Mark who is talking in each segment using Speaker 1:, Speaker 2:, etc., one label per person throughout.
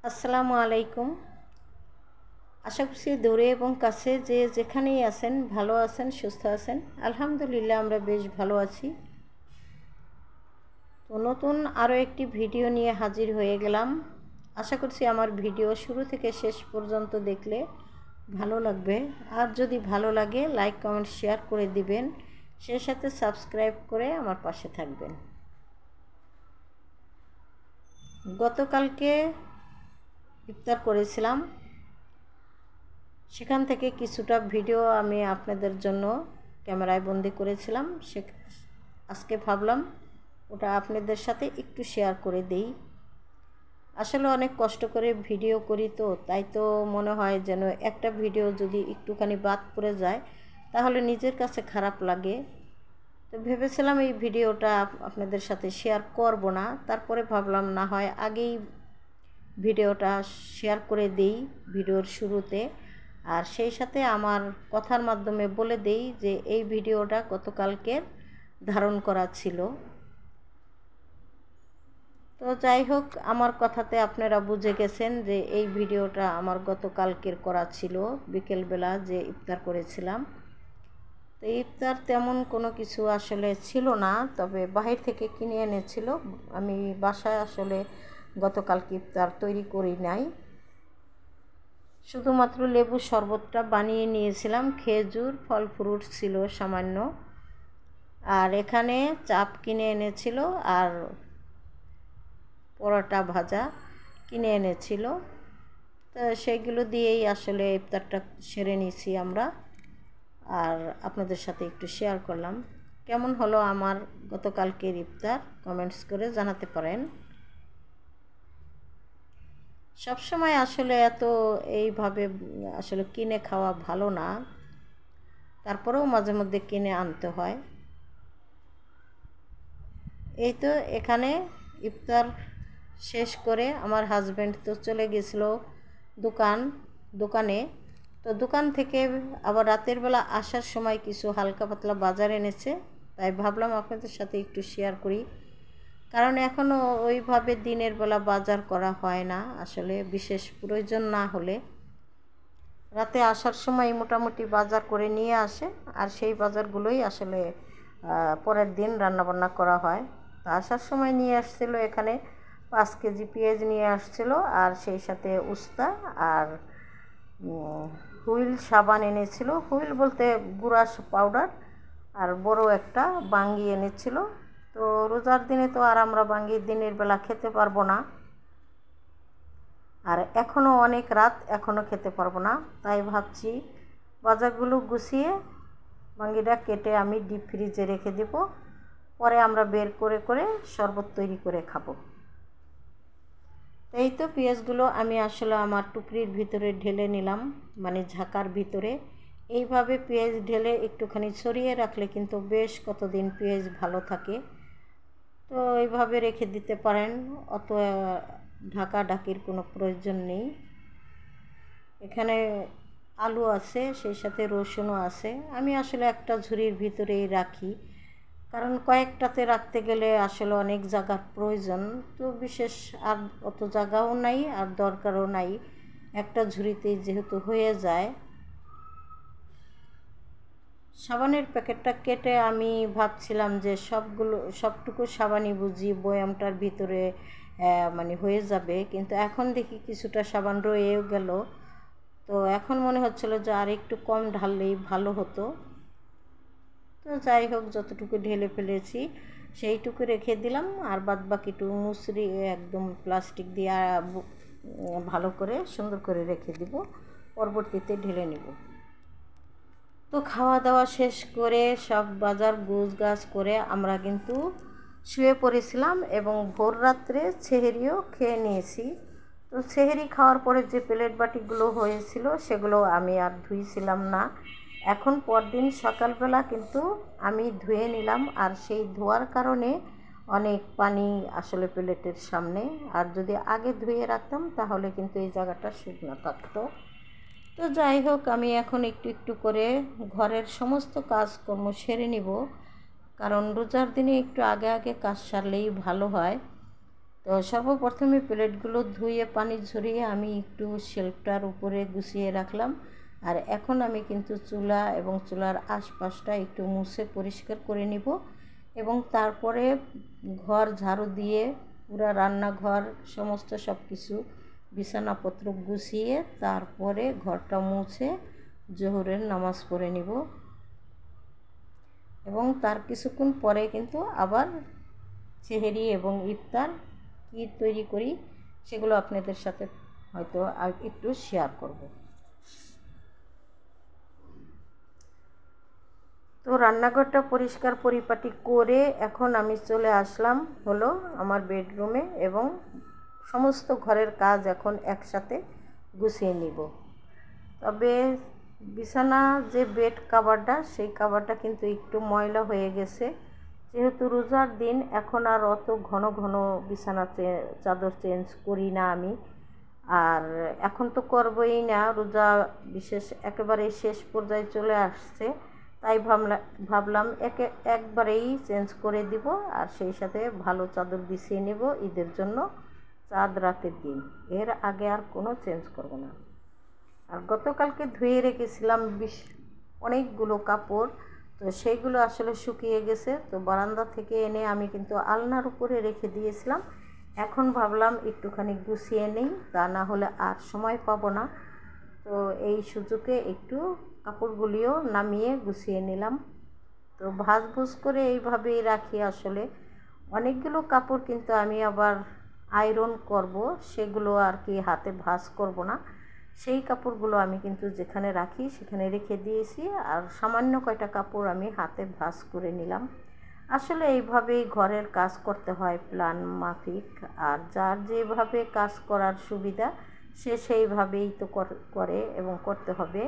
Speaker 1: আসসালামু আলাইকুম। আশা করছি দূরে এবং কাছে যে যেখানেই আছেন ভালো আছেন, সুস্থ আছেন। আলহামদুলিল্লাহ আমরা বেশ ভালো আছি। তো নতুন আরও একটি ভিডিও নিয়ে হাজির হয়ে গেলাম। আশা করছি আমার ভিডিও শুরু থেকে শেষ পর্যন্ত দেখলে ভালো লাগবে। আর যদি ভালো লাগে লাইক কমেন্ট শেয়ার করে দিবেন, সেই সাথে সাবস্ক্রাইব করে আমার পাশে থাকবেন। গতকালকে ইফতার করেছিলাম, সেখান থেকে কিছুটা ভিডিও আমি আপনাদের জন্য ক্যামেরায় বন্দি করেছিলাম। আজকে ভাবলাম ওটা আপনাদের সাথে একটু শেয়ার করে দেই। আসলে অনেক কষ্ট করে ভিডিও করি, তো তাই তো মনে হয় যেন একটা ভিডিও যদি একটুখানি বাদ পড়ে যায় তাহলে নিজের কাছে খারাপ লাগে। তো ভেবেছিলাম এই ভিডিওটা আপনাদের সাথে শেয়ার করব না, তারপরে ভাবলাম না হয় আগেই ভিডিওটা শেয়ার করে দেই ভিডিওর শুরুতে। আর সেই সাথে আমার কথার মাধ্যমে বলে দেই যে এই ভিডিওটা গতকালকের ধারণ করা ছিল। তো যাই হোক, আমার কথাতে আপনারা বুঝে গেছেন যে এই ভিডিওটা আমার গতকালকের করা ছিল, বিকেলবেলা যে ইফতার করেছিলাম। তো ইফতার তেমন কোনো কিছু আসলে ছিল না, তবে বাহির থেকে কিনে এনেছিল। আমি বাসায় আসলে গতকালকে ইফতার তৈরি করি নাই, শুধুমাত্র লেবু শরবতটা বানিয়ে নিয়েছিলাম। খেজুর ফল ফ্রুট ছিল সামান্য, আর এখানে চাপ কিনে এনেছিল আর পরোটা ভাজা কিনে এনেছিল। তো সেগুলো দিয়েই আসলে ইফতারটা সেরে নিয়েছি আমরা। আর আপনাদের সাথে একটু শেয়ার করলাম। কেমন হলো আমার গতকালকের ইফতার কমেন্টস করে জানাতে পারেন। সবসময় আসলে এত এইভাবে আসলে কিনে খাওয়া ভালো না, তারপরেও মাঝে মধ্যে কিনে আনতে হয়। এই তো এখানে ইফতার শেষ করে আমার হাজব্যান্ড তো চলে গেছিলো দোকানে। তো দোকান থেকে আবার রাতের বেলা আসার সময় কিছু হালকা পাতলা বাজার এনেছে, তাই ভাবলাম আপনাদের সাথে একটু শেয়ার করি। কারণ এখনও ওইভাবে দিনের বেলা বাজার করা হয় না, আসলে বিশেষ প্রয়োজন না হলে রাতে আসার সময় মোটামুটি বাজার করে নিয়ে আসে, আর সেই বাজারগুলোই আসলে পরের দিন রান্নাবান্না করা হয়। তো আসার সময় নিয়ে আসছিল এখানে 5 কেজি পেঁয়াজ নিয়ে আসছিল, আর সেই সাথে উস্তা আর হুইল সাবান এনেছিল। হুইল বলতে গুঁড়া পাউডার, আর বড় একটা বাঙ্গি এনেছিল। তো রোজার দিনে তো আর আমরা বাঙ্গি দিনের বেলা খেতে পারবো না, আর এখনও অনেক রাত, এখনও খেতে পারবো না। তাই ভাবছি বাজারগুলো গুছিয়ে বাঙ্গিটা কেটে আমি ডিপ ফ্রিজে রেখে দেব, পরে আমরা বের করে করে শরবত তৈরি করে খাবো। এই তো পেঁয়াজগুলো আমি আসলে আমার টুকরির ভিতরে ঢেলে নিলাম, মানে ঝাঁকার ভিতরে। এইভাবে পেঁয়াজ ঢেলে একটুখানি ছড়িয়ে রাখলে কিন্তু বেশ কতদিন পেঁয়াজ ভালো থাকে। তো এইভাবে রেখে দিতে পারেন, অত ঢাকাঢাকির কোনো প্রয়োজন নেই। এখানে আলু আছে, সেই সাথে রসুনও আছে। আমি আসলে একটা ঝুড়ির ভিতরেই রাখি, কারণ কয়েকটাতে রাখতে গেলে আসলে অনেক জায়গার প্রয়োজন। তো বিশেষ আর অত জায়গাও নাই আর দরকারও নাই, একটা ঝুড়িতেই যেহেতু হয়ে যায়। সাবানের প্যাকেটটা কেটে আমি ভাবছিলাম যে সবটুকু সাবানই বুঝি বয়ামটার ভিতরে মানে হয়ে যাবে, কিন্তু এখন দেখি কিছুটা সাবান রয়েও গেল। তো এখন মনে হচ্ছিল যে আর একটু কম ঢাললেই ভালো হতো। তো যাই হোক, যতটুকু ঢেলে ফেলেছি সেইটুকু রেখে দিলাম, আর বাদবাকিটুকু মুসরি একদম প্লাস্টিক দিয়ে ভালো করে সুন্দর করে রেখে দিব, পরবর্তীতে ঢেলে নেব। তো খাওয়া দাওয়া শেষ করে সব বাজার গোছগাছ করে আমরা কিন্তু শুয়ে পড়েছিলাম, এবং ভোর রাত্রে সেহরিও খেয়ে নিয়েছি। তো সেহরি খাওয়ার পরে যে প্লেট বাটিগুলো হয়েছিল সেগুলো আমি আর ধুইছিলাম না। এখন পরদিন সকালবেলা কিন্তু আমি ধুয়ে নিলাম, আর সেই ধোয়ার কারণে অনেক পানি আসলে প্লেটের সামনে। আর যদি আগে ধুয়ে রাখতাম তাহলে কিন্তু এই জায়গাটা শুকনো থাকতো। তো যাই হোক, আমি এখন একটু একটু করে ঘরের সমস্ত কাজকর্ম সেরে নিব, কারণ রোজার দিনে একটু আগে আগে কাজ সারলেই ভালো হয়। তো সর্বপ্রথমে প্লেটগুলো ধুয়ে পানি ঝরিয়ে আমি একটু শেলফটার উপরে গুছিয়ে রাখলাম। আর এখন আমি কিন্তু চুলা এবং চুলার আশপাশটা একটু মুছে পরিষ্কার করে নিব এবং তারপরে ঘর ঝাড়ু দিয়ে পুরা রান্নাঘর সমস্ত সব কিছু বিছানাপত্র গুছিয়ে তারপরে ঘরটা মুছে জোহরের নামাজ পড়ে নিব এবং তার কিছুক্ষণ পরে কিন্তু আবার সেহরি এবং ইফতার কী তৈরি করি সেগুলো আপনাদের সাথে হয়তো একটু শেয়ার করব। তো রান্নাঘরটা পরিষ্কার পরিপাটি করে এখন আমি চলে আসলাম হলো আমার বেডরুমে এবং সমস্ত ঘরের কাজ এখন একসাথে গুছিয়ে নিব। তবে বিছানা যে বেড কাভারটা সেই কাভারটা কিন্তু একটু ময়লা হয়ে গেছে, যেহেতু রোজার দিন এখন আর অত ঘন ঘন বিছানা চাদর চেঞ্জ করি না আমি, আর এখন তো করবই না, রোজা বিশেষ একেবারে শেষ পর্যায়ে চলে আসছে, তাই ভাবলাম একবারেই চেঞ্জ করে দিব আর সেই সাথে ভালো চাদর বিছিয়ে নেব ঈদের জন্য চাঁদ রাতের দিন, এর আগে আর কোনো চেঞ্জ করব না। আর গতকালকে ধুয়ে রেখেছিলাম অনেকগুলো কাপড়, তো সেইগুলো আসলে শুকিয়ে গেছে, তো বারান্দা থেকে এনে আমি কিন্তু আলনার উপরে রেখে দিয়েছিলাম। এখন ভাবলাম একটুখানি গুছিয়ে নেই, তা না হলে আর সময় পাবো না, তো এই সুযোগে একটু কাপড়গুলিও নামিয়ে গুছিয়ে নিলাম। তো ভাঁজ করে এইভাবেই রাখি। আসলে অনেকগুলো কাপড় কিন্তু আমি আবার আয়রন করব, সেগুলো আর কি হাতে ভাঁজ করব না, সেই কাপড়গুলো আমি কিন্তু যেখানে রাখি সেখানে রেখে দিয়েছি, আর সামান্য কয়টা কাপড় আমি হাতে ভাঁজ করে নিলাম। আসলে এইভাবেই ঘরের কাজ করতে হয় প্ল্যান মাফিক, আর যার যেভাবে কাজ করার সুবিধা সে সেইভাবেই তো করে এবং করতে হবে।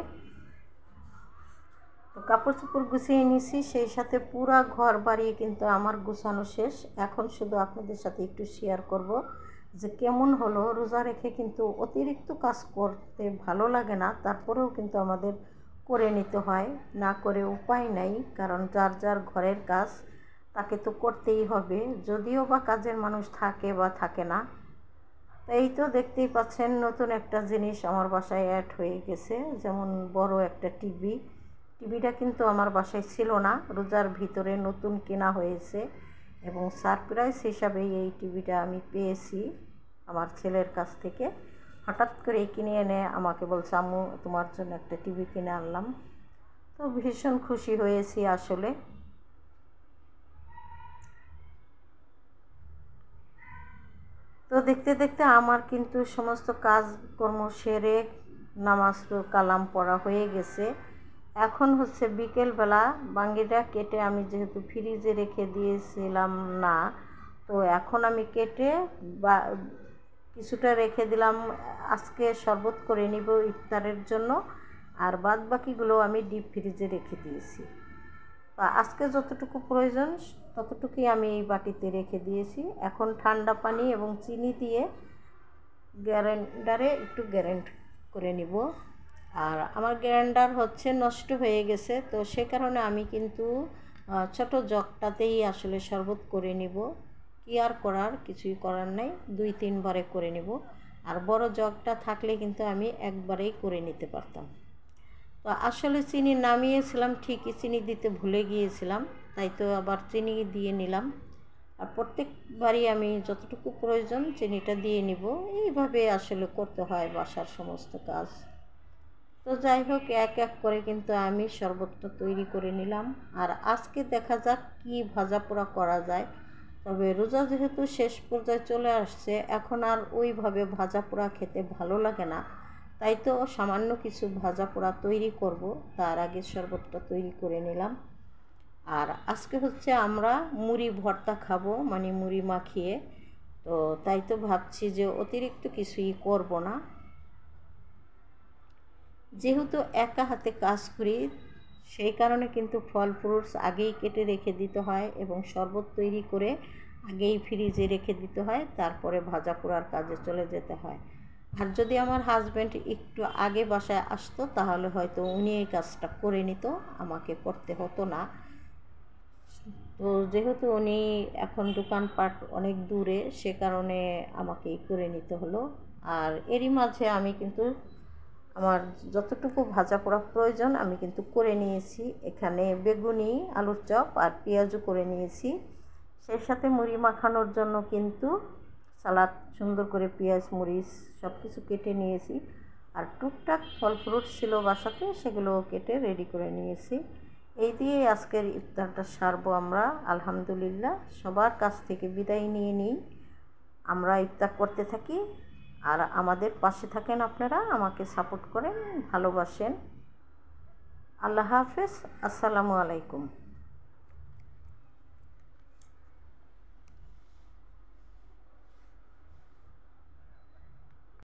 Speaker 1: তো কাপড় চোপড় গুছিয়ে নিছি, সেই সাথে পুরা ঘর বাড়ি কিন্তু আমার গুছানো শেষ। এখন শুধু আপনাদের সাথে একটু শেয়ার করব যে কেমন হলো। রোজা রেখে কিন্তু অতিরিক্ত কাজ করতে ভালো লাগে না, তারপরেও কিন্তু আমাদের করে নিতে হয়, না করে উপায় নাই, কারণ যার যার ঘরের কাজ তাকে তো করতেই হবে, যদিও বা কাজের মানুষ থাকে বা থাকে না। তো এই তো দেখতেই পাচ্ছেন নতুন একটা জিনিস আমার বাসায় অ্যাড হয়ে গেছে, যেমন বড় একটা টিভিটা কিন্তু আমার বাসায় ছিল না, রোজার ভিতরে নতুন কেনা হয়েছে এবং সারপ্রাইজ হিসাবে এই টিভিটা আমি পেয়েছি আমার ছেলের কাছ থেকে। হঠাৎ করে কিনে এনে আমাকে বলছে, আম্মু তোমার জন্য একটা টিভি কিনে আনলাম। তো ভীষণ খুশি হয়েছি আসলে। তো দেখতে দেখতে আমার কিন্তু সমস্ত কাজকর্ম সেরে নামাজ কালাম পড়া হয়ে গেছে। এখন হচ্ছে বিকেলবেলা, বাঙ্গিটা কেটে আমি যেহেতু ফ্রিজে রেখে দিয়েছিলাম না, তো এখন আমি কেটে বা কিছুটা রেখে দিলাম, আজকে শরবত করে নিব ইফতারের জন্য, আর বাদ বাকিগুলো আমি ডিপ ফ্রিজে রেখে দিয়েছি। আজকে যতটুকু প্রয়োজন ততটুকুই আমি এই বাটিতে রেখে দিয়েছি। এখন ঠান্ডা পানি এবং চিনি দিয়ে গ্রাইন্ডারে একটু গ্রাইন্ড করে নিব। আর আমার গ্রাইন্ডার হচ্ছে নষ্ট হয়ে গেছে, তো সে কারণে আমি কিন্তু ছোট জগটাতেই আসলে শরবত করে নিব। কি আর করার, কিছুই করার নাই, 2-3 বারে করে নিব। আর বড় জগটা থাকলে কিন্তু আমি একবারেই করে নিতে পারতাম। তো আসলে চিনি নামিয়েছিলাম ঠিকই, চিনি দিতে ভুলে গিয়েছিলাম, তাই তো আবার চিনি দিয়ে নিলাম। আর প্রত্যেকবারই আমি যতটুকু প্রয়োজন চিনিটা দিয়ে নিব, এইভাবে আসলে করতে হয় বাসার সমস্ত কাজ। তো যাই হোক, এক এক করে কিন্তু আমি শরবতটা তৈরি করে নিলাম। আর আজকে দেখা যাক কি ভাজা পোড়া করা যায়। তবে রোজা যেহেতু শেষ পর্যায়ে চলে আসছে, এখন আর ওইভাবে ভাজা পোড়া খেতে ভালো লাগে না, তাই তো সামান্য কিছু ভাজা পোড়া তৈরি করব, তার আগে শরবতটা তৈরি করে নিলাম। আর আজকে হচ্ছে আমরা মুড়ি ভর্তা খাবো, মানে মুড়ি মাখিয়ে, তো তাই তো ভাবছি যে অতিরিক্ত কিছুই করব না। যেহেতু একা হাতে কাজ করি সেই কারণে কিন্তু ফল ফ্রুটস আগেই কেটে রেখে দিতে হয় এবং শরবত তৈরি করে আগেই ফ্রিজে রেখে দিতে হয়, তারপরে ভাজা পোড়ার কাজে চলে যেতে হয়। আর যদি আমার হাজব্যান্ড একটু আগে বাসায় আসতো তাহলে হয়তো উনি এই কাজটা করে নিত, আমাকে করতে হতো না। তো যেহেতু উনি এখন দোকানপাট অনেক দূরে, সে কারণে আমাকেই করে নিতে হলো। আর এরই মাঝে আমি কিন্তু আমার যতটুকু ভাজা পোড়া প্রয়োজন আমি কিন্তু করে নিয়েছি। এখানে বেগুনি, আলুর চপ আর পেঁয়াজও করে নিয়েছি। সেই সাথে মুড়ি মাখানোর জন্য কিন্তু সালাদ, সুন্দর করে পেঁয়াজ মরিচ সব কিছু কেটে নিয়েছি। আর টুকটাক ফল ফ্রুট ছিল বাসাতে, সেগুলো কেটে রেডি করে নিয়েছি। এই দিয়ে আজকের ইফতারটা সারবো আমরা আলহামদুলিল্লাহ। সবার কাছ থেকে বিদায় নিয়ে নিই, আমরা ইফতার করতে থাকি। আর আমাদের পাশে থাকেন, আপনারা আমাকে সাপোর্ট করেন, ভালোবাসেন। আল্লাহ হাফেজ, আসসালামু আলাইকুম।